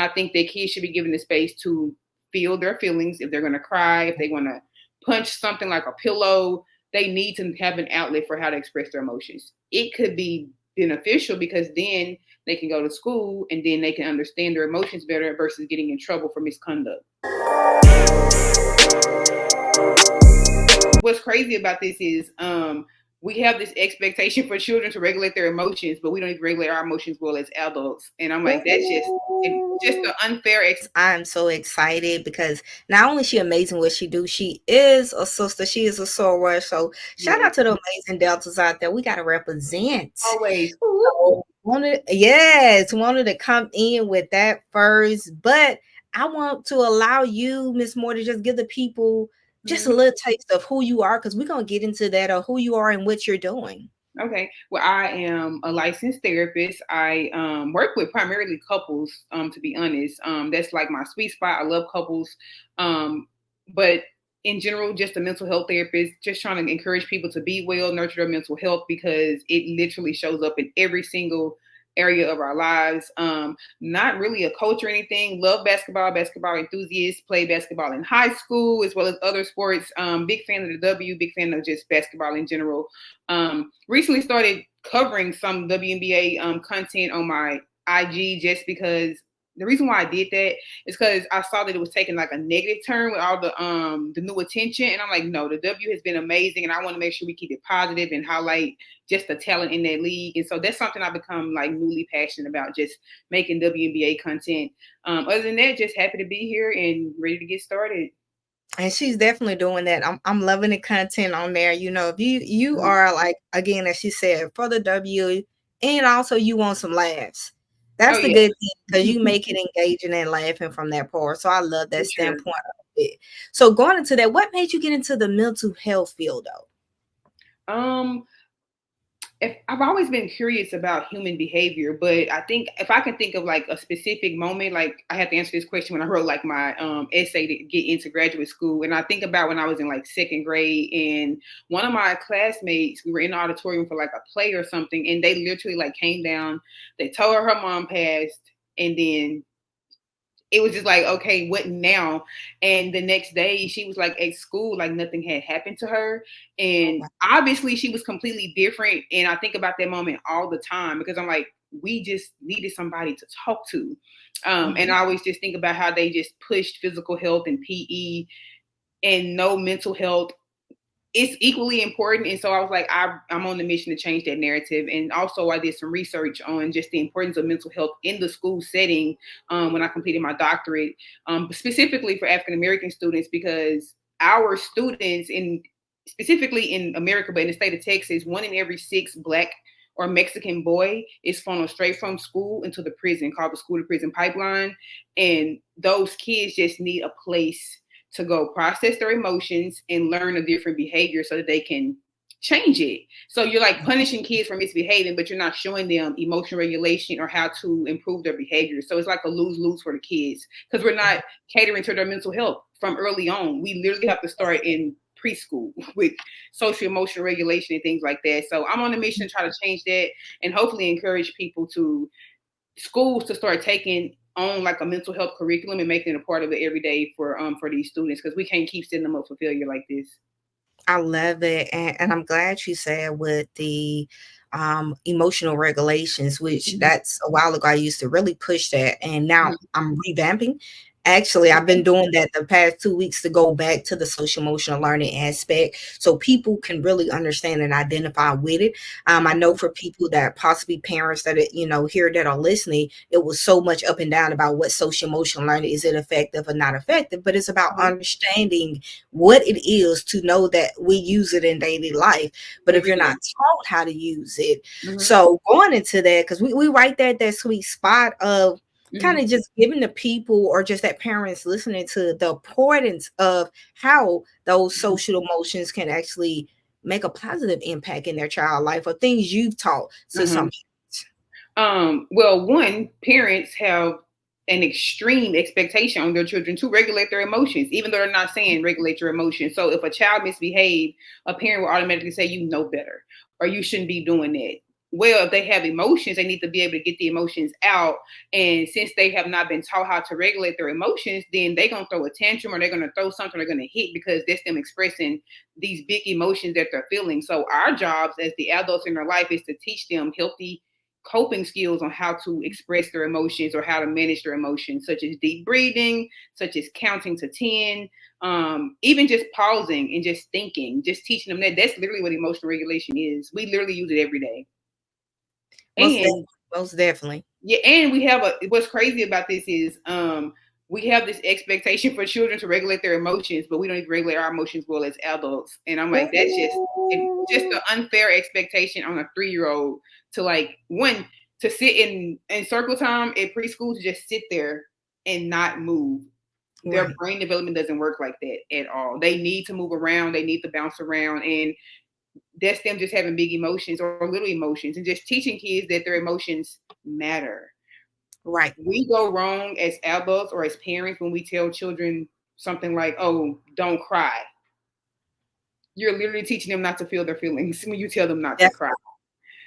I think that kids should be given the space to feel their feelings. If they're going to cry, if they want to punch something like a pillow, they need to have an outlet for how to express their emotions. It could be beneficial because then they can go to school and then they can understand their emotions better versus getting in trouble for misconduct. What's crazy about this is we have this expectation for children to regulate their emotions, but we don't even regulate our emotions well as adults. And I'm like, that's just an unfair. I'm so excited because not only is she amazing what she do, she is a sister. She is a soror. So shout out to the amazing deltas out there. We got to represent. Always. So, wanted to come in with that first, but I want to allow you, Miss Moore, to just give the people just a little taste of who you are, because we're going to get into that, of who you are and what you're doing. Okay. Well, I am a licensed therapist. I work with primarily couples, to be honest. That's like my sweet spot. I love couples. But in general, just a mental health therapist, just trying to encourage people to be well, nurture their mental health, because it literally shows up in every single area of our lives. Not really a coach or anything. Love basketball enthusiast, play basketball in high school as well as other sports. Big fan of the W, big fan of just basketball in general. Recently started covering some WNBA content on my IG just because the reason why I did that is because I saw that it was taking like a negative turn with all the new attention. And I'm like, no, the W has been amazing. And I want to make sure we keep it positive and highlight just the talent in that league. And so that's something I've become like newly passionate about, just making WNBA content. Other than that, just happy to be here and ready to get started. And she's definitely doing that. I'm loving the content on there. You know, if you are like, again, as she said, for the W, and also you want some laughs. That's the good thing, because you make it engaging and laughing from that part. So I love that standpoint of it. So going into that, what made you get into the mental health field though? I've always been curious about human behavior, but I think if I can think of like a specific moment, like I had to answer this question when I wrote like my essay to get into graduate school. And I think about when I was in like second grade, and one of my classmates, we were in the auditorium for like a play or something, and they literally like came down, they told her mom passed, and then it was just like, okay, what now? And the next day she was like at school, like nothing had happened to her. And obviously she was completely different. And I think about that moment all the time, because I'm like, we just needed somebody to talk to. And I always just think about how they just pushed physical health and PE and no mental health. It's equally important. And so I was like, I'm on the mission to change that narrative. And also I did some research on just the importance of mental health in the school setting when I completed my doctorate, specifically for African-American students, because our students, specifically in America, but in the state of Texas, 1 in every 6 Black or Mexican boy is funneled straight from school into the prison, called the school to prison pipeline. And those kids just need a place to go process their emotions and learn a different behavior so that they can change it. So you're like punishing kids for misbehaving, but you're not showing them emotional regulation or how to improve their behavior. So it's like a lose-lose for the kids, because we're not catering to their mental health from early on. We literally have to start in preschool with social emotional regulation and things like that. So I'm on a mission to try to change that and hopefully encourage schools to start taking on like a mental health curriculum and making it a part of it every day for these students, because we can't keep setting them up for failure like this. I love it. And I'm glad you said with the emotional regulations, which that's a while ago I used to really push that, and now I'm revamping. Actually, I've been doing that the past 2 weeks to go back to the social emotional learning aspect so people can really understand and identify with it. I know for people that possibly parents that, here that are listening, it was so much up and down about what social emotional learning, is it effective or not effective, but it's about understanding what it is to know that we use it in daily life. But if you're not taught how to use it, so going into that, because we right there at that sweet spot of kind of just giving the people or just that parents listening to the importance of how those social emotions can actually make a positive impact in their child life, or things you've taught to some parents. Well, one, parents have an extreme expectation on their children to regulate their emotions, even though they're not saying regulate your emotions. So if a child misbehaves, a parent will automatically say, you know better, or you shouldn't be doing that. well, if they have emotions, they need to be able to get the emotions out. And since they have not been taught how to regulate their emotions, then they're going to throw a tantrum, or they're going to throw something, they're going to hit, because that's them expressing these big emotions that they're feeling. So our jobs as the adults in their life is to teach them healthy coping skills on how to express their emotions or how to manage their emotions, such as deep breathing, such as counting to 10, even just pausing and just thinking, just teaching them that. That's literally what emotional regulation is. We literally use it every day. Most And definitely, most definitely. yeah, and we have what's crazy about this is we have this expectation for children to regulate their emotions, but we don't even regulate our emotions well as adults. And I'm like, that's just Ooh. an unfair expectation on a 3-year-old to, like, one, to sit in circle time at preschool, to just sit there and not move. Their Right, brain development doesn't work like that at all. They need to move around, they need to bounce around, and that's them just having big emotions or little emotions, and just teaching kids that their emotions matter. right. We go wrong as adults or as parents when we tell children something like, "Oh, don't cry." You're literally teaching them not to feel their feelings when you tell them not to cry.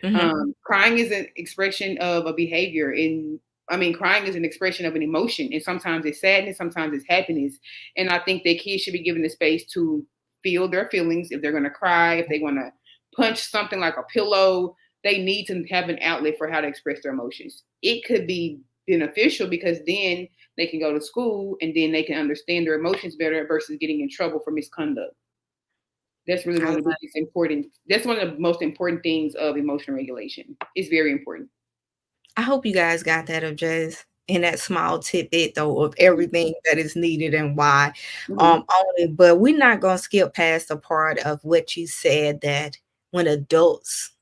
Definitely. Mhm. Crying is an expression of a behavior. And I mean, crying is an expression of an emotion. And sometimes it's sadness, sometimes it's happiness. And I think that kids should be given the space to feel their feelings. If they're going to cry, if they want to punch something like a pillow, they need to have an outlet for how to express their emotions. It could be beneficial because then they can go to school and then they can understand their emotions better versus getting in trouble for misconduct. That's really I one love of the biggest important. That's one of the most important things of emotional regulation. It's very important. I hope you guys got that of Jazz and that small tidbit though of Mhm. everything that is needed and why Mhm. on it. But we're not gonna skip past the part of what you said that when adults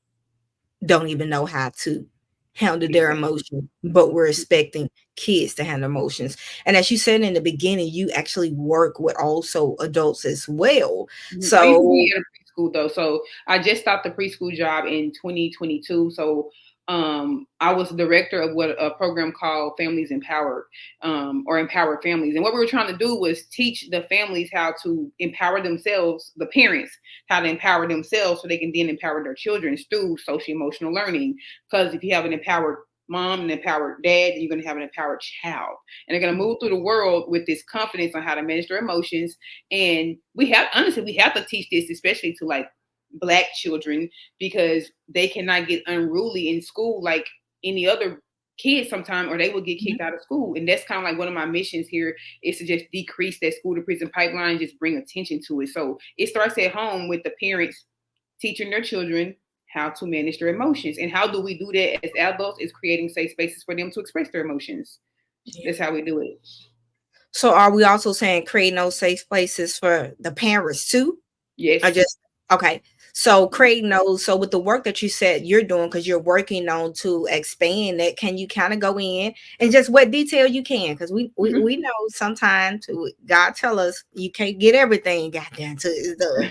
don't even know how to handle their Exactly. emotions, but we're expecting kids to handle emotions. And as you said in the beginning, you actually work with also adults as well. Mhm. I used to So be at a preschool though, so I just stopped the preschool job in 2022. So I was the director of what a program called Families Empowered, or Empowered Families. And what we were trying to do was teach the families how to empower themselves, the parents how to empower themselves, so they can then empower their children through social emotional learning. Because if you have an empowered mom and empowered dad, then you're going to have an empowered child, and they're going to move through the world with this confidence on how to manage their emotions. And we have, honestly, we have to teach this, especially to like Black children, because they cannot get unruly in school like any other kids sometime, or they will get mhm, kicked out of school. And that's kind of like one of my missions here, is to just decrease that school to prison pipeline, just bring attention to it. So it starts at home with the parents teaching their children how to manage their emotions. And how do we do that as adults? Is creating safe spaces for them to express their emotions. yeah. That's how we do it. So are we also saying creating those safe places for the parents too? I Yes. just okay. So creating those, so with the work that you said you're doing, because you're working on to expand that, can you kind of go in and just what detail you can? Because we know sometimes God tell us you can't get everything got down to is done.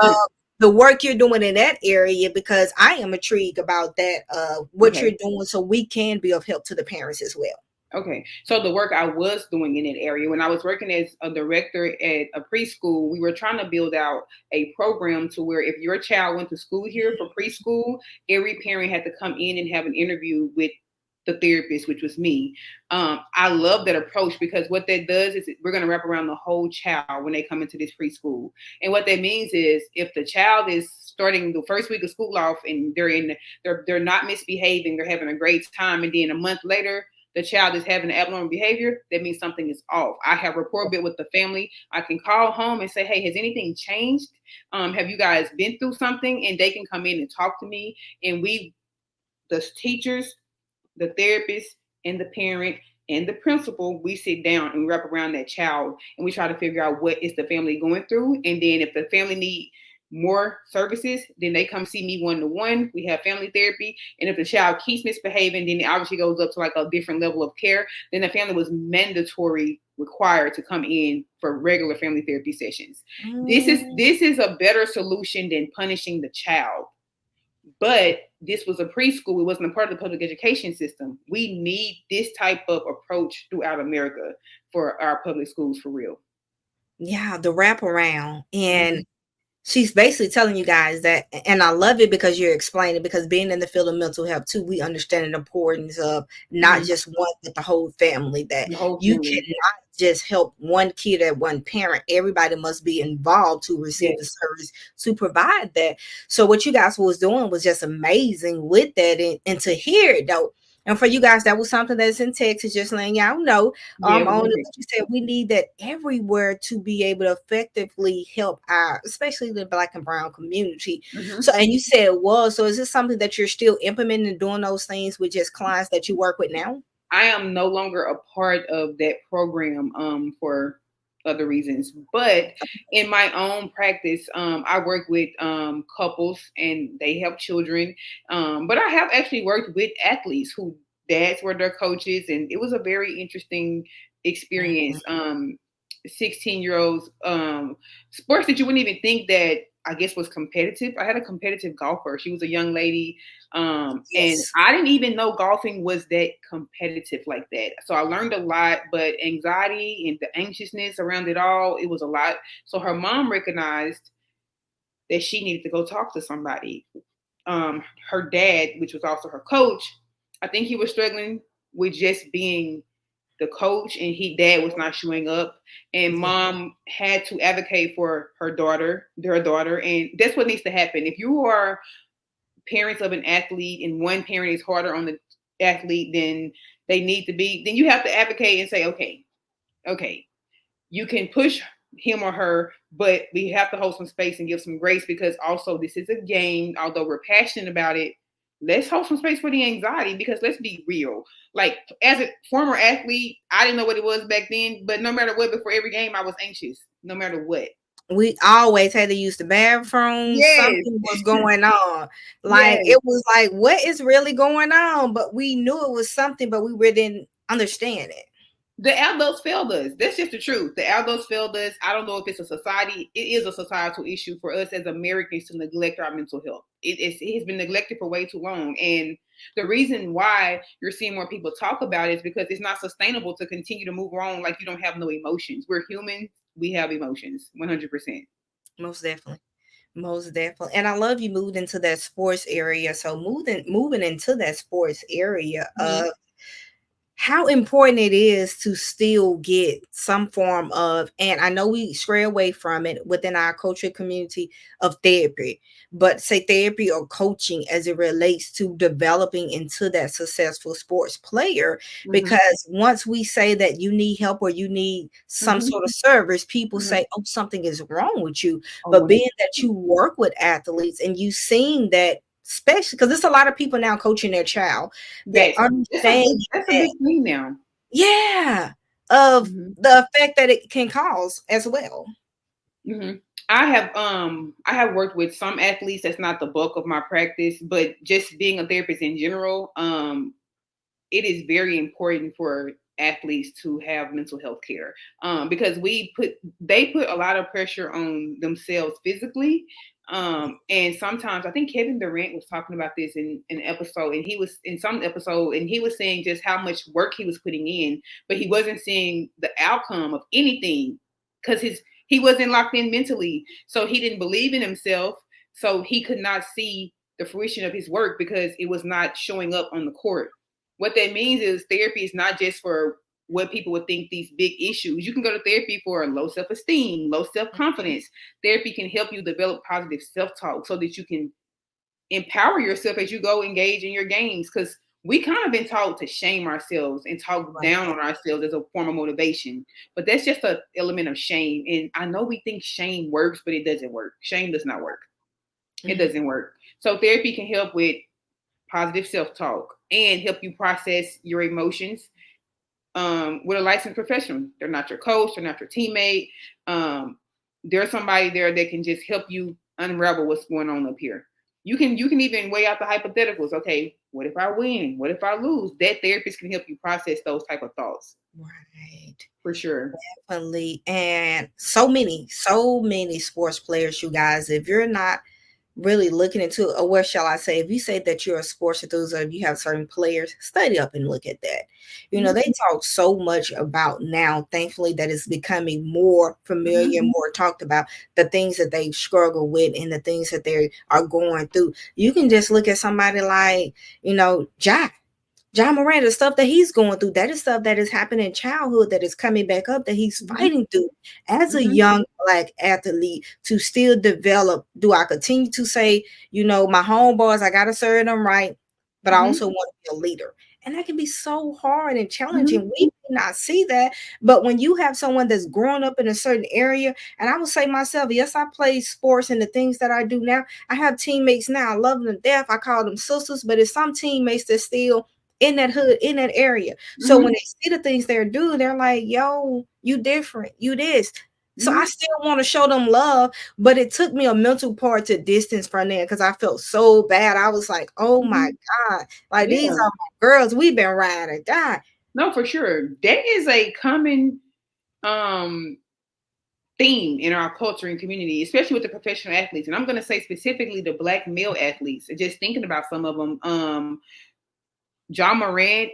Uh, the work you're doing in that area, because I am intrigued about that, what you're Okay. doing, so we can be of help to the parents as well. Okay. So the work I was doing in that area, when I was working as a director at a preschool, we were trying to build out a program to where if your child went to school here for preschool, every parent had to come in and have an interview with the therapist, which was me. I love that approach, because what that does is we're going to wrap around the whole child when they come into this preschool. And what that means is if the child is starting the first week of school off and they're not misbehaving, they're having a great time, and then a month later the child is having abnormal behavior, that means something is off. I have rapport built with the family. I can call home and say, hey, has anything changed? Have you guys been through something? And they can come in and talk to me. And we, the teachers, the therapist, and the parent and the principal, we sit down and wrap around that child, and we try to figure out what is the family going through. And then if the family need more services, then they come see me one to one. We have family therapy. And if the child keeps misbehaving, then it obviously goes up to like a different level of care. Then the family was mandatory required to come in for regular family therapy sessions. This is Mm, this is a better solution than punishing the child. But this was a preschool, it wasn't a part of the public education system. We need this type of approach throughout America for our public schools, for real. yeah, the wraparound. Mhm. And she's basically telling you guys that, and I love it because you're explaining, because being in the field of mental health too, we understand the importance of not Mhm. just one, but the whole family, that The whole you family. cannot just help one kid at one parent. Everybody must be involved to receive the Yes. service, to provide that. So what you guys was doing was just amazing with that, and to hear it though. And for you guys, that was something that's in Texas, just letting y'all know. Yeah, we On love what it. you said, we need that everywhere to be able to effectively help our, especially the Black and Brown community. Mhm. So, and you said it was. So, is this something that you're still implementing and doing those things with just clients that you work with now? I am no longer a part of that program for other reasons. But in my own practice, I work with couples and they help children. But I have actually worked with athletes who dads were their coaches, and it was a very interesting experience. 16-year-olds, sports that you wouldn't even think that I guess was competitive. I had a competitive golfer. She was a young lady, and Yes. I didn't even know golfing was that competitive like that. So I learned a lot, but anxiety and the anxiousness around it all, it was a lot. So her mom recognized that she needed to go talk to somebody. Her dad, which was also her coach, I think he was struggling with just being the coach, and dad was not showing up, and Yeah. mom had to advocate for their daughter, and that's what needs to happen. If you are parents of an athlete and one parent is harder on the athlete than they need to be, then you have to advocate and say, okay, you can push him or her, but we have to hold some space and give some grace, because also this is a game. Although we're passionate about it, let's hold some space for the anxiety, because let's be real. Like, as a former athlete, I didn't know what it was back then, but no matter what, before every game, I was anxious, no matter what. We always had to use the bathroom. Yes, Something was going on. Like, yes. it was like, what is really going on? But we knew it was something, but we really didn't understand it. The adults failed us. That's just the truth. The adults failed us. I don't know if it's a society. It is a societal issue for us as Americans to neglect our mental health. It has been neglected for way too long. And the reason why you're seeing more people talk about it is because it's not sustainable to continue to move on like you don't have no emotions. We're human. We have emotions, 100%. Most definitely. Most definitely. And I love you moved into that sports area. So moving into that sports area, Mm-hmm. how important it is to still get some form of, and I know we stray away from it within our culture community, of therapy, but say therapy or coaching as it relates to developing into that successful sports player. Mm-hmm. Because once we say that you need help or you need some Mm-hmm. sort of service, people Mm-hmm. say, oh, something is wrong with you. Oh, But being 100%. that you work with athletes and you seen that, especially because there's a lot of people now coaching their child that Yes, understand that's a that, big thing now. yeah, of Mm-hmm. the effect that it can cause as well. Hmm. I have worked with some athletes. That's not the bulk of my practice, but just being a therapist in general, it is very important for athletes to have mental health care, because they put a lot of pressure on themselves physically, and sometimes I think Kevin Durant was talking about this in an episode, and he was in some episode, and he was saying just how much work he was putting in, but he wasn't seeing the outcome of anything, because his he wasn't locked in mentally, so he didn't believe in himself, so he could not see the fruition of his work because it was not showing up on the court. What that means is therapy is not just for what people would think these big issues. You can go to therapy for low self esteem, low self confidence. Therapy can help you develop positive self talk so that you can empower yourself as you go engage in your games. Because we kind of been taught to shame ourselves and talk down Right. on ourselves as a form of motivation. But that's just an element of shame. And I know we think shame works, but it doesn't work. Shame does not work. It Mhm. doesn't work. So therapy can help with positive self-talk and help you process your emotions, with a licensed professional. They're not your coach, they're not your teammate. Um, there's somebody there that can just help you unravel what's going on up here. You can even weigh out the hypotheticals. Okay, what if I win? What if I lose? That therapist can help you process those type of thoughts Right. for sure. Definitely. And so many sports players, you guys, if you're not really looking into, or what shall I say, if you say that you're a sports enthusiast, or if you have certain players, study up and look at that. You know, Mm-hmm. they talk so much about now, thankfully, that it's becoming more familiar, Mm-hmm. more talked about, the things that they struggle with and the things that they are going through. You can just look at somebody like, John Moran, the stuff that he's going through, that is stuff that is happening in childhood that is coming back up that he's Mm-hmm. fighting through as a Mm-hmm. young Black athlete to still develop. Do I continue to say, my homeboys, I got to serve them right, but I Mm-hmm. also want to be a leader? And that can be so hard and Mm-hmm. challenging. We may not see that, but when you have someone that's grown up in a certain area, and I would say myself, yes, I play sports and the things that I do now. I have teammates now. I love them to death. I call them sisters, but it's some teammates that still in that hood, in that area. So when Mm-hmm. they see the things they're doing, they're like, yo, you different, you this. So I Mm-hmm. still want to show them love, but it took me a mental part to distance from them because I felt so bad. I was like, oh my Mm-hmm. God, like these Yeah. are my girls. We've been ride or die. No, for sure. That is a common um theme in our culture and community, especially with the professional athletes. And I'm going to say specifically the Black male athletes. Just thinking about some of them, John Morant,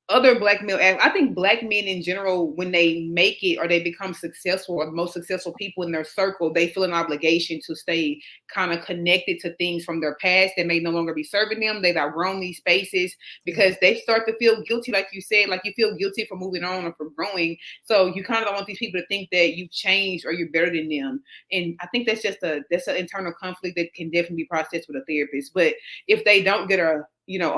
other Black male, I think Black men in general, when they make it or they become successful or the most successful people in their circle, they feel an obligation to stay kind of connected to things from their past that may no longer be serving them. They've outgrown these spaces because they start to feel guilty, like you said, like you feel guilty for moving on or for growing. So you kind of don't want these people to think that you've changed or you're better than them. And I think that's an internal conflict that can definitely be processed with a therapist. But if they don't get a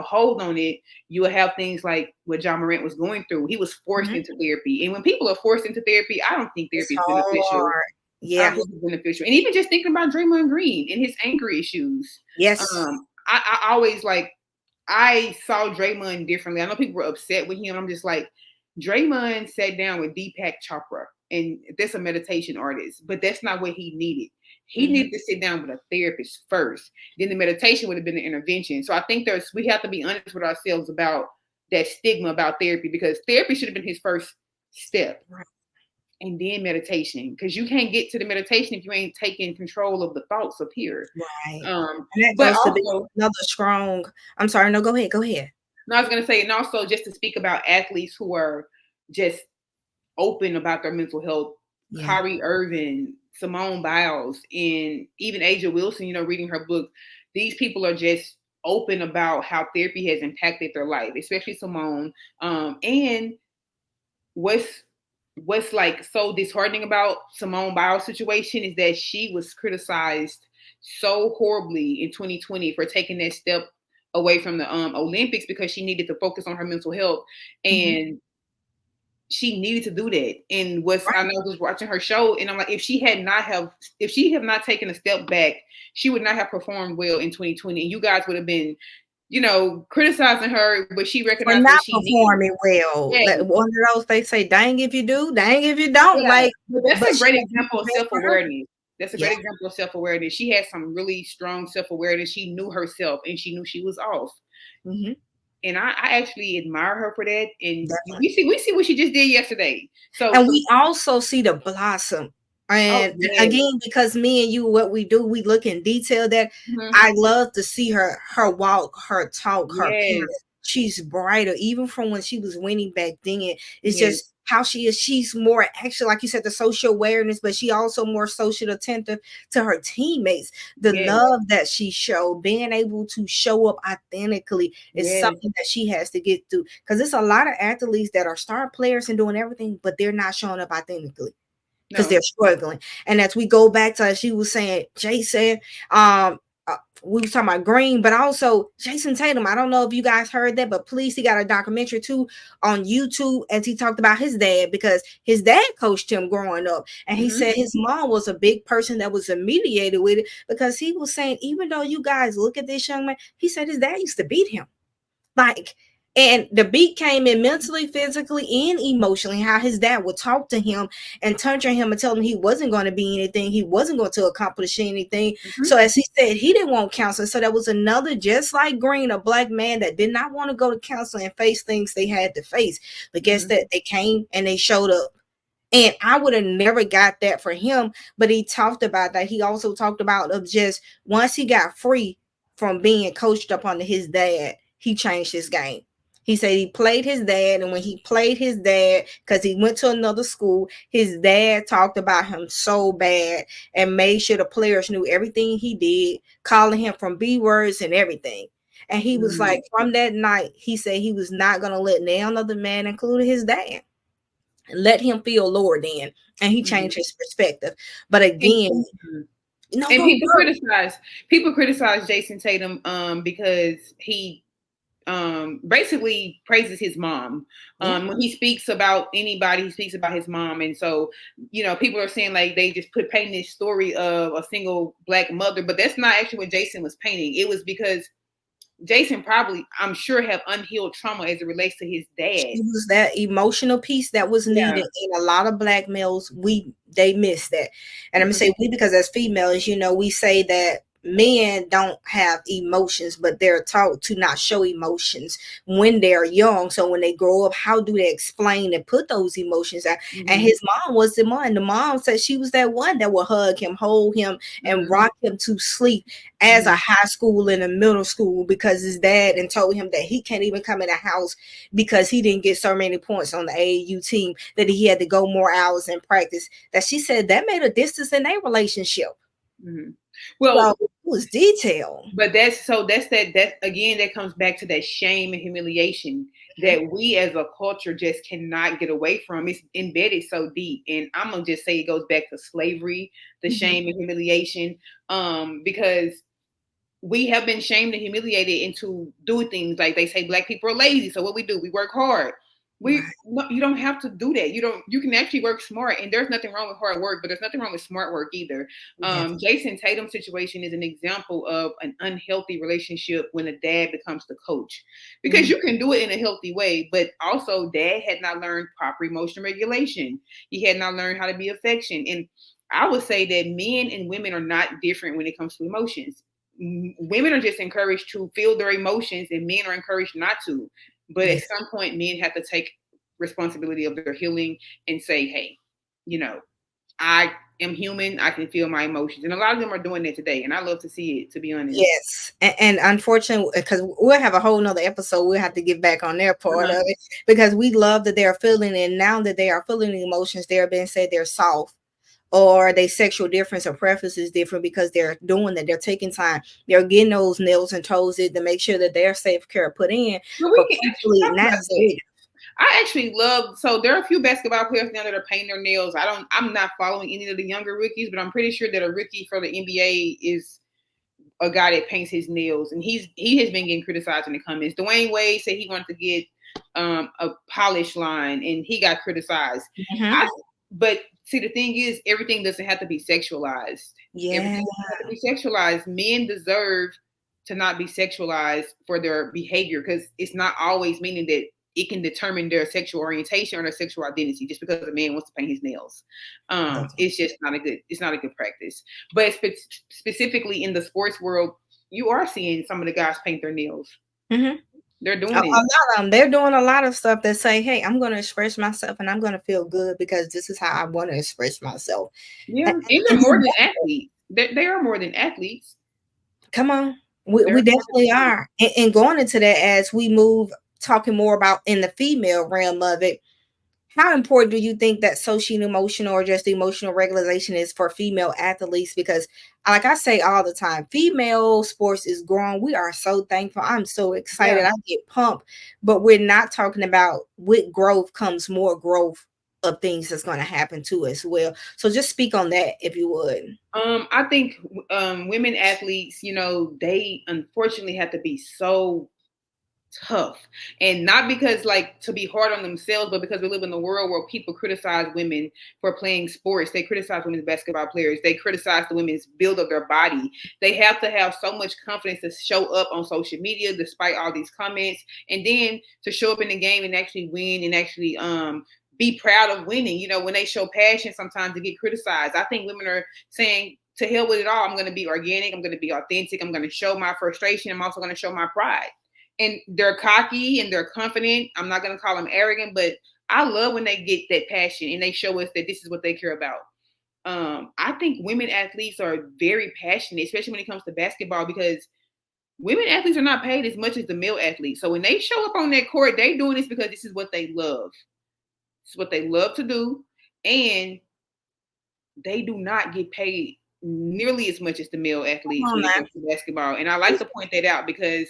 hold on it, you will have things like what John Morant was going through. He was forced Mhm. into therapy. And when people are forced into therapy, I don't think It's therapy is beneficial. hard. I Yeah. don't think it's beneficial. And even just thinking about Draymond Green and his anger issues. Yes. I always like I saw Draymond differently. I know people were upset with him. I'm just like, Draymond sat down with Deepak Chopra, and that's a meditation artist, but that's not what he needed. He Mhm. needed to sit down with a therapist first. Then the meditation would have been the intervention. So I think we have to be honest with ourselves about that stigma about therapy, because therapy should have been his first step, Right. and then meditation, because you can't get to the meditation if you ain't taking control of the thoughts up here. Right. Um, And that but goes to be also, another strong. I'm sorry. No, go ahead. Go ahead. no, I was gonna say, and also just to speak about athletes who are just open about their mental health. Yeah. Kyrie Irving, Simone Biles, and even Aja Wilson, reading her book, these people are just open about how therapy has impacted their life, especially Simone. And what's like so disheartening about Simone Biles' situation is that she was criticized so horribly in 2020 for taking that step away from the Olympics because she needed to focus on her mental health. Mhm. And she needed to do that. And I Right. know, was watching her show, and I'm like, if she have not taken a step back, she would not have performed well in 2020. And you guys would have been, criticizing her, but she For recognized what not she needed. performing well. Yeah, One of those, they say, dang if you do, dang if you don't. yeah. Like, But that's but a she great had example people of there for her. self-awareness. That's a Yeah. great example of self-awareness. She had some really strong self-awareness. She knew herself and she knew she was off. Mhm. And I actually admire her for that. And Definitely. we see what she just did yesterday. So And we also see the blossom. oh And yes. again, because me and you, what we do, we look in detail that Mhm. I love to see her walk, her talk, her Yes. appearance. She's brighter, even from when she was winning back then. It's Yes. just how she is. She's more actually, like you said, the social awareness, but she also more social attentive to her teammates. The Yes. love that she showed, being able to show up authentically is Yes. something that she has to get through. Because it's a lot of athletes that are star players and doing everything, but they're not showing up authentically because No. they're struggling. And as we go back to, as she was saying, Jason, we was talking about Green, but also Jason Tatum. I don't know if you guys heard that, but please, he got a documentary too on YouTube as he talked about his dad, because his dad coached him growing up. And he Mhm. said his mom was a big person that was affiliated with it, because he was saying, even though you guys look at this young man, he said his dad used to beat him. Like, and the beat came in mentally, physically, and emotionally. How his dad would talk to him and torture him and tell him he wasn't going to be anything, he wasn't going to accomplish anything. Mhm. So, as he said, he didn't want counseling. So, there was another, just like Green, a black man that did not want to go to counseling and face things they had to face. But guess Mhm. that they came and they showed up And I would have never got that for him. But he talked about that. He also talked about of just once he got free from being coached up under his dad, he changed his game. He said he played his dad, and when he played his dad, because he went to another school, his dad talked about him so bad and made sure the players knew everything he did, calling him from B words and everything. And he was Mm-hmm. like, from that night, he said he was not going to let none other man, including his dad, let him feel lower than, and he Mm-hmm. changed his perspective. But And, again, no, and go girl. people criticize Jason Tatum because he basically praises his mom. Yeah, When he speaks about anybody, he speaks about his mom. And so, people are saying like they just painting this story of a single black mother, but that's not actually what Jason was painting. It was because Jason probably, I'm sure, have unhealed trauma as it relates to his dad. it was that emotional piece that was Yeah. needed, and a lot of black males, they miss that. And I'm gonna Mhm. say we, because as females, we say that men don't have emotions, but they're taught to not show emotions when they're young. So when they grow up, how do they explain and put those emotions out? And Mhm. his mom was the one. The mom said she was that one that would hug him, hold him, and Mhm. rock him to sleep as a Mhm. high school and a middle school, because his dad and told him that he can't even come in the house because he didn't get so many points on the AAU team, that he had to go more hours in practice. That she said that made a distance in their relationship. Mhm. So Well, it was detail. but that again, that comes back to that shame and humiliation Mhm. that we as a culture just cannot get away from. It's embedded so deep. And I'm gonna just say it goes back to slavery, the Mhm. shame and humiliation. Because we have been shamed and humiliated into doing things like they say black people are lazy. So what we do, we work hard. Right. You don't have to do that. You can actually work smart, and there's nothing wrong with hard work, but there's nothing wrong with smart work either. Yes. Jason Tatum's situation is an example of an unhealthy relationship when a dad becomes the coach, because Mhm. you can do it in a healthy way, but also dad had not learned proper emotional regulation. He had not learned how to be affectionate. And I would say that men and women are not different when it comes to emotions. Women are just encouraged to feel their emotions, and men are encouraged not to. But at Yes. some point, men have to take responsibility of their healing and say, hey, you know, I am human. I can feel my emotions. And a lot of them are doing that today. And I love to see it, to be honest. Yes, and unfortunately, because we'll have a whole nother episode, we'll have to get back on their part Uh-huh. of it, because we love that they're feeling, and now that they are feeling the emotions, they're being said they're soft, or their sexual difference or preference is different, because they're doing that. They're taking time. They're getting those nails and toes in to make sure that their safe care put in. But But we can actually previously, talk not about as that. big. I actually love, so there are a few basketball players now that are painting their nails. I'm not following any of the younger rookies, but I'm pretty sure that a rookie for the NBA is a guy that paints his nails, and he has been getting criticized in the comments. Dwayne Wade said he wanted to get a polish line, and he got criticized. Mhm. I But see, the thing is, everything doesn't have to be sexualized. Yeah. Everything doesn't have to be sexualized. Men deserve to not be sexualized for their behavior, because it's not always meaning that it can determine their sexual orientation or their sexual identity just because a man wants to paint his nails. It's just not a good. It's not a good practice. But specifically in the sports world, you are seeing some of the guys paint their nails. Mhm. They're A doing it. lot of them, they're doing a lot of stuff that say, "Hey, I'm going to express myself, and I'm going to feel good because this is how I want to express myself." Yeah, And, and they're and more than athletes. They are more than athletes. come on, we They're more than definitely athletes. are. And going into that, as we move, talking more about in the female realm of it, how important do you think that social and emotional, or just emotional regulation, is for female athletes? Because, like I say all the time, female sports is growing. We are so thankful. I'm so Yeah. excited. I get pumped. But we're not talking about with growth comes more growth of things that's going to happen to as well. So just speak on that if you would. I think women athletes, they unfortunately have to be so tough, and not because like to be hard on themselves, but because we live in a world where people criticize women for playing sports. They criticize women's basketball players. They criticize the women's build of their body. They have to have so much confidence to show up on social media despite all these comments, and then to show up in the game and actually win, and actually be proud of winning. When they show passion, sometimes they get criticized. I think women are saying, to hell with it all. I'm going to be organic. I'm going to be authentic. I'm going to show my frustration. I'm also going to show my pride. And they're cocky and they're confident. I'm not going to call them arrogant, but I love when they get that passion and they show us that this is what they care about. I think women athletes are very passionate, especially when it comes to basketball, because women athletes are not paid as much as the male athletes. So when they show up on that court, they doing this because this is what they love. It's what they love to do. And they do not get paid nearly as much as the male Come athletes on when it now. comes to basketball. And I like to point that out because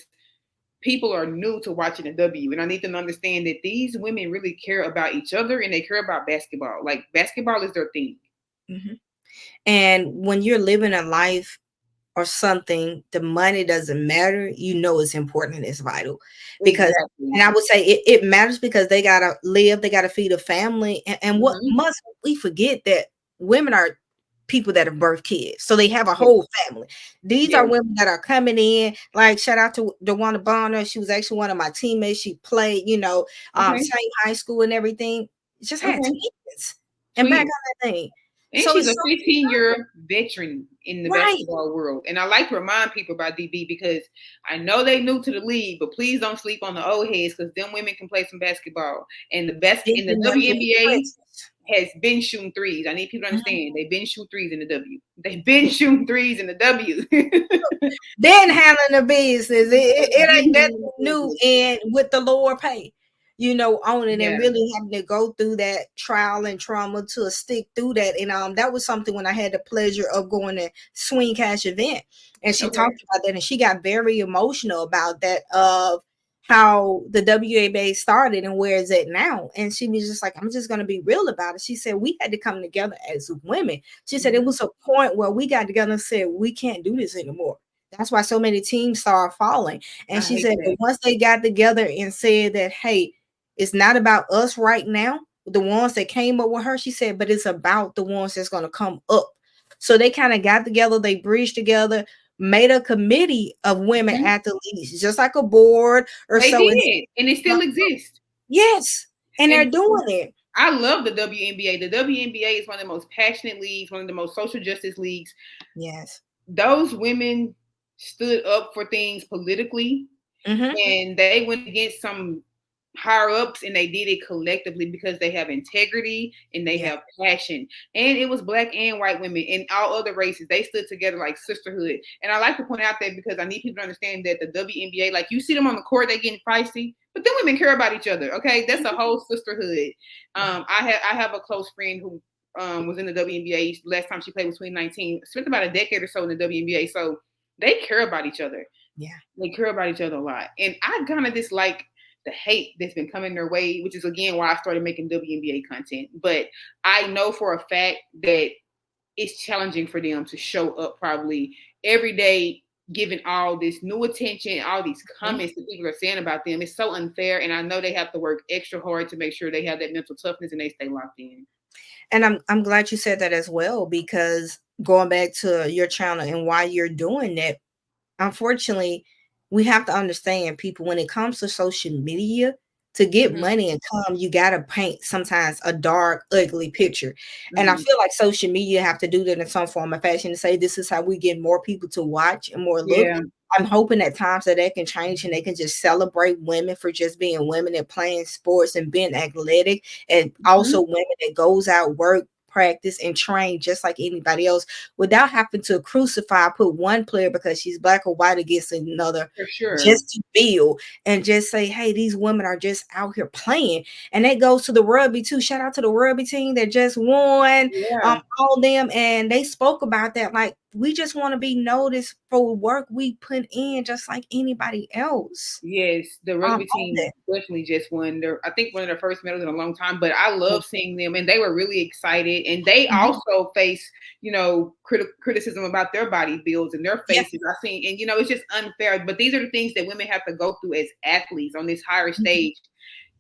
people are new to watching the W, and I need them to understand that these women really care about each other and they care about basketball. Like basketball is their thing. Mm-hmm. And when you're living a life or something, the money doesn't matter, it's important and it's vital. Because, Exactly. and I would say it matters because they got to live, they got to feed a family. And what Mm-hmm. must we forget that women are people that have birthed kids. So they have a Yes. whole family. These Yes. are women that are coming in, like shout out to DeWanda Bonner. She was actually one of my teammates. She played, Okay. same high school and everything. Just had Okay. twins and back Twins. on that thing. And So she's it's a so 15-year veteran in the right. basketball world. And I like to remind people about DB because I know they new to the league, but please don't sleep on the old heads because them women can play some basketball. And the best in the Thinking that they're WNBA princess. has been shooting threes. I need people to Mhm. understand they've been shooting threes in the W. They've been shooting threes in the W. Then handling the business. It ain't nothing new and with the lower pay, on it and Yeah. really having to go through that trial and trauma to stick through that. And that was something when I had the pleasure of going to Swing Cash event. And she Okay. talked about that and she got very emotional about that of how the WABA started and where is it now. And she was just like, I'm just gonna be real about it. She said we had to come together as women. She said it was a point where we got together and said we can't do this anymore. That's why so many teams started falling. And I she hate said, but that. once they got together and said that, hey, it's not about us right now, the ones that came up with her, she said, but it's about the ones that's going to come up. So they kind of got together, they bridged together, made a committee of women Mhm. athletes, just like a board or They so. And did, and it still exists. yes, and they're And doing it. I love the WNBA. The WNBA is one of the most passionate leagues, one of the most social justice leagues. Yes. Those women stood up for things politically, Mm-hmm. and they went against some higher ups, and they did it collectively because they have integrity and they Yeah. have passion. And it was black and white women and all other races. They stood together like sisterhood. And I like to point out that because I need people to understand that the WNBA, like you see them on the court, they getting feisty, but then women care about each other. Okay, that's a whole sisterhood. Right. I have a close friend who was in the WNBA. Last time she played was 2019. Spent about a decade or so in the WNBA. So they care about each other. Yeah. They care about each other a lot. And I kind of dislike the hate that's been coming their way, which is again why I started making WNBA content. But I know for a fact that it's challenging for them to show up probably every day, giving all this new attention, all these Yeah. comments that people are saying about them. It's so unfair. And I know they have to work extra hard to make sure they have that mental toughness and they stay locked in. And I'm glad you said that as well, because going back to your channel and why you're doing that, unfortunately, we have to understand people when it comes to social media, to get Mm-hmm. money and come, you gotta paint sometimes a dark, ugly picture. And I Mm-hmm. feel like social media have to do that in some form of fashion to say this is how we get more people to watch and more look. Yeah. I'm hoping at times that can change and they can just celebrate women for just being women and playing sports and being athletic, and Mm-hmm. also women that goes out, work, practice, and train just like anybody else without having to crucify, put one player because she's black or white against another For sure. just to build and just say, hey, these women are just out here playing. And that goes to the rugby too. Shout out to the rugby team that just won, Yeah. all them. And they spoke about that. Like, we just want to be noticed for work we put in just like anybody else. Yes, the rugby On team that. definitely just won I think one of their first medals in a long time. But I love seeing them, and they were really excited. And they Mhm. also face, criticism about their body builds and their Yeah. faces. I seen, and it's just unfair. But these are the things that women have to go through as athletes on this higher Mhm. stage.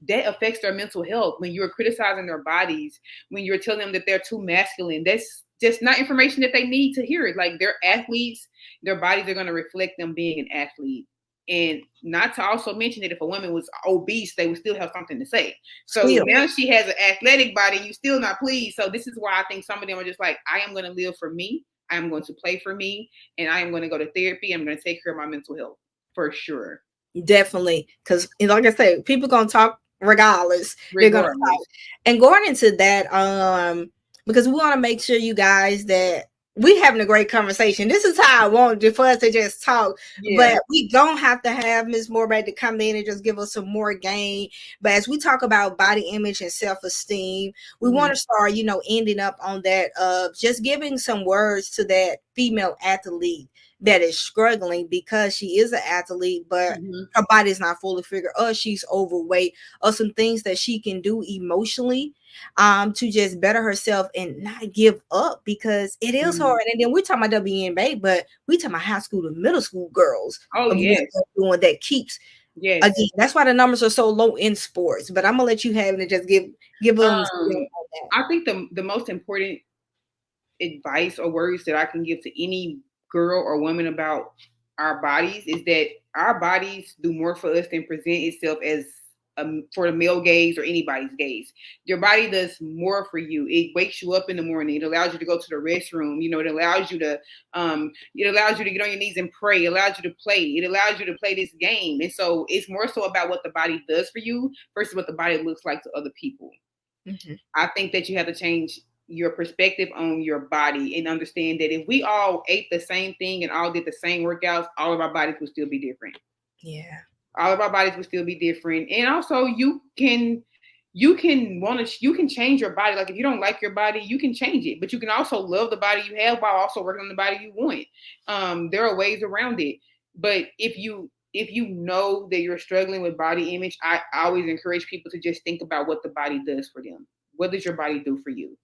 That affects their mental health when you're criticizing their bodies, when you're telling them that they're too masculine. That's just not information that they need to hear. Like they're athletes, their bodies are going to reflect them being an athlete. And not to also mention that if a woman was obese, they would still have something to say. So Still. now she has an athletic body, you still not pleased. So this is why I think some of them are just like, I am going to live for me. I am going to play for me. And I am going to go to therapy. I'm going to take care of my mental health for sure. Definitely. Because like I said, people gonna talk regardless. They're gonna fight. regardless. And going into that, because we want to make sure you guys that we having a great conversation. This is how I want for us to just talk, Yeah. but we don't have to have Ms. Moore to come in and just give us some more game. But as we talk about body image and self-esteem, we want to start, ending up on that of just giving some words to that female athlete that is struggling because she is an athlete, but her body is not fully figured, or she's overweight, or some things that she can do emotionally to just better herself and not give up, because it is hard. And then we're talking about WNBA, but we talking about high school to middle school girls Oh, of what yes. they're doing that keeps. Yes. Again, that's why the numbers are so low in sports. But I'm gonna let you have it and just give them. I think the most important advice or words that I can give to any girl or woman about our bodies is that our bodies do more for us than present itself as for the male gaze or anybody's gaze. Your body does more for you. It wakes you up in the morning. It allows you to go to the restroom. It allows you to get on your knees and pray. It allows you to play. It allows you to play this game. And so it's more so about what the body does for you versus what the body looks like to other people. I think that you have to change your perspective on your body and understand that if we all ate the same thing and all did the same workouts, all of our bodies would still be different. Yeah. All of our bodies would still be different. And also you can change your body. Like if you don't like your body, you can change it. But you can also love the body you have while also working on the body you want. There are ways around it. But if you know that you're struggling with body image, I always encourage people to just think about what the body does for them. What does your body do for you?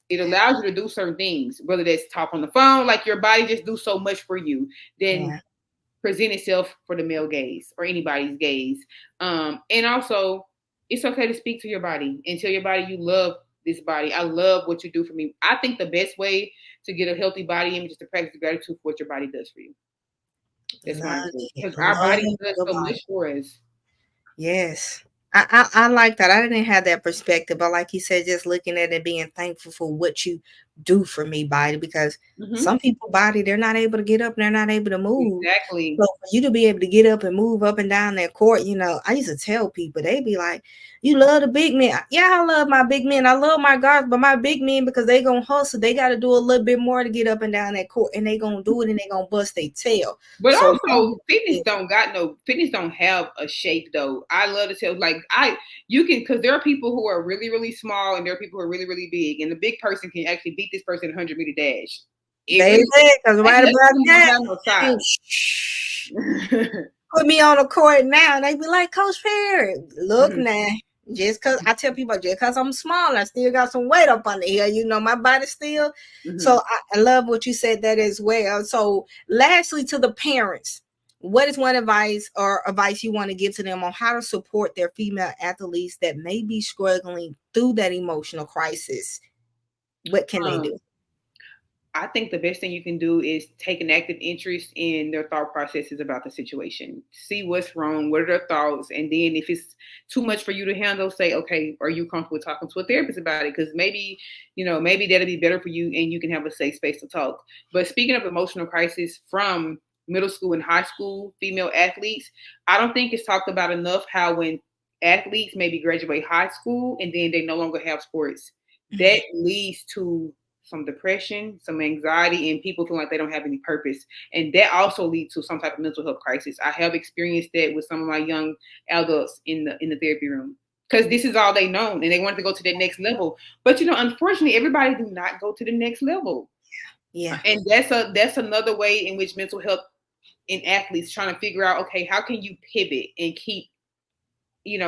It allows you to do certain things, whether that's talk on the phone, like your body just do so much for you, then present itself for the male gaze or anybody's gaze. And also, it's okay to speak to your body and tell your body you love this body. I love what you do for me. I think the best way to get a healthy body image is to practice gratitude for what your body does for you. That's my because our body does so much for us. Yes. I like that. I didn't have that perspective, but like you said, just looking at it, being thankful for what you do for me, body, because some people body, they're not able to get up and they're not able to move. Exactly. So for you to be able to get up and move up and down that court, I used to tell people, they be like, you love the big men. Yeah, I love my big men. I love my guards, but my big men, because they gonna hustle, they got to do a little bit more to get up and down that court, and they gonna do it and they gonna bust their tail. But so, also fitness don't have a shape though. I love to tell because there are people who are really, really small and there are people who are really, really big, and the big person can actually beat this person 100-meter dash. Because right about that, put me on the court now, and they be like, Coach Perry, look now. Just because I tell people, just because I'm small, I still got some weight up under here. My body still. So I love what you said that as well. So lastly, to the parents, what is one advice you want to give to them on how to support their female athletes that may be struggling through that emotional crisis? What can they do? I think the best thing you can do is take an active interest in their thought processes about the situation. See what's wrong, what are their thoughts, and then if it's too much for you to handle, say, okay, are you comfortable talking to a therapist about it? Because maybe that'll be better for you and you can have a safe space to talk. But speaking of emotional crisis from middle school and high school female athletes, I don't think it's talked about enough how when athletes maybe graduate high school and then they no longer have sports, that leads to some depression, some anxiety, and people feel like they don't have any purpose. And that also leads to some type of mental health crisis. I have experienced that with some of my young adults in the therapy room because this is all they know and they want to go to that next level. But unfortunately, everybody do not go to the next level. Yeah. And that's another way in which mental health in athletes trying to figure out, okay, how can you pivot and keep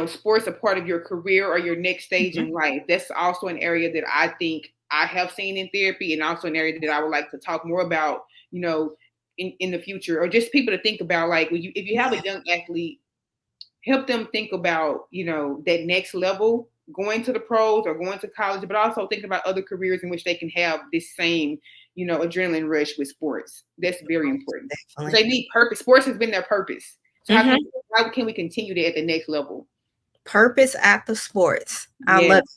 sports a part of your career or your next stage in life? That's also an area that I think I have seen in therapy, and also an area that I would like to talk more about, in the future, or just people to think about, like if you have a young athlete, help them think about, that next level, going to the pros or going to college, but also thinking about other careers in which they can have this same, adrenaline rush with sports. That's very important. They need purpose. Sports has been their purpose. So how can we continue that at the next level? Purpose after sports. I love it.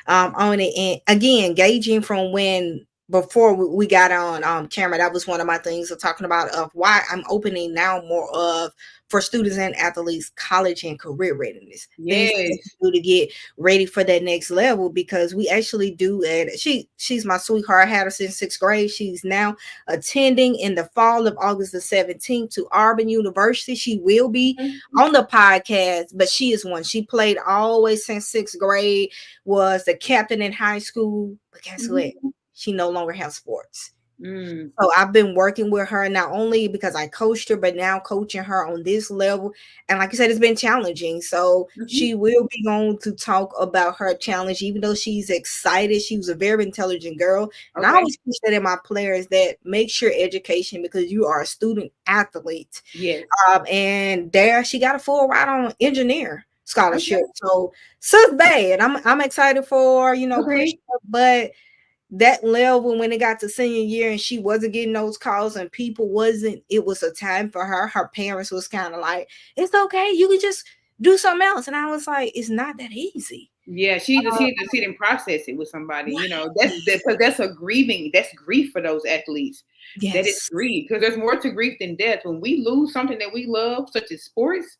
On it. And again, gauging from when before we got on camera, that was one of my things of talking about of why I'm opening now more of for students and athletes college and career readiness, things that they Yes. can do to get ready for that next level, because we actually do. And she's my sweetheart. I had her since 6th grade. She's now attending in the fall of August the 17th to Auburn University. She will be on the podcast, but she is one. She played always since 6th grade, was the captain in high school. But guess what? She no longer has sports. So I've been working with her not only because I coached her, but now coaching her on this level. And like I said, it's been challenging. So she will be going to talk about her challenge, even though she's excited. She was a very intelligent girl. And I Okay. always teach that in my players that make sure education, because you are a student athlete. Yes. And there she got a full ride on engineer scholarship. Okay. So sis bad. I'm excited for, push Okay. her, but that level when it got to senior year and she wasn't getting those calls and people wasn't, it was a time for her. Her parents was kind of like, it's okay, you can just do something else. And I was like, it's not that easy. Yeah, she just had to sit and process it with somebody. Because that's a grieving. That's grief for those athletes. That is Yes. grief, because there's more to grief than death. When we lose something that we love, such as sports,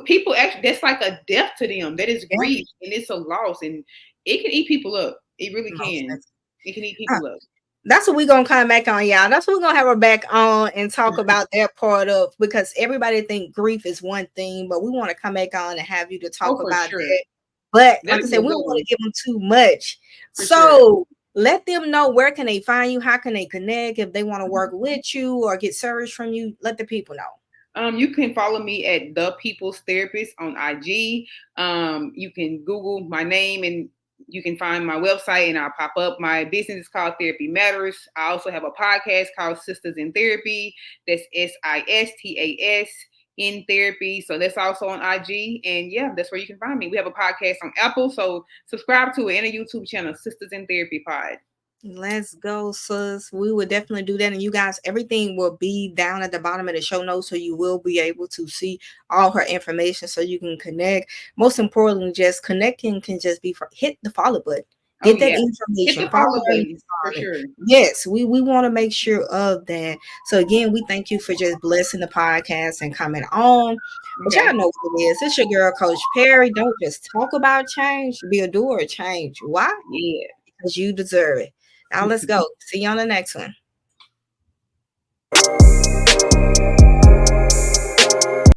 people actually, that's like a death to them. That is Yeah. grief, and it's a loss, and it can eat people up. It really can. It can eat people up. That's what we're gonna come back on, y'all. That's what we're gonna have her back on and talk about that part of, because everybody think grief is one thing, but we want to come back on and have you to talk Oh, for about sure. that. But like I That'll be said, a we good don't want one. to give them too much. For So sure. let them know, where can they find you, how can they connect, if they want to work with you or get service from you. Let the people know. You can follow me at The People's Therapist on IG. You can Google my name and you can find my website and I'll pop up. My business is called Therapy Matters. I also have a podcast called Sisters in Therapy. That's SISTAS in therapy. So that's also on IG. And yeah, that's where you can find me. We have a podcast on Apple. So subscribe to it, and a YouTube channel, Sisters in Therapy Pod. Let's go, sis. We will definitely do that. And you guys, everything will be down at the bottom of the show notes. So you will be able to see all her information so you can connect. Most importantly, just connecting can just be hit the follow button. Oh, Get that yeah. Hit information. the Follow follow her. button for sure. Yes, we want to make sure of that. So again, we thank you for just blessing the podcast and coming on. But Okay. y'all know what it is. It's your girl, Coach Perry. Don't just talk about change, be a doer of change. Why? Yeah. Because you deserve it. Now let's go. See you on the next one.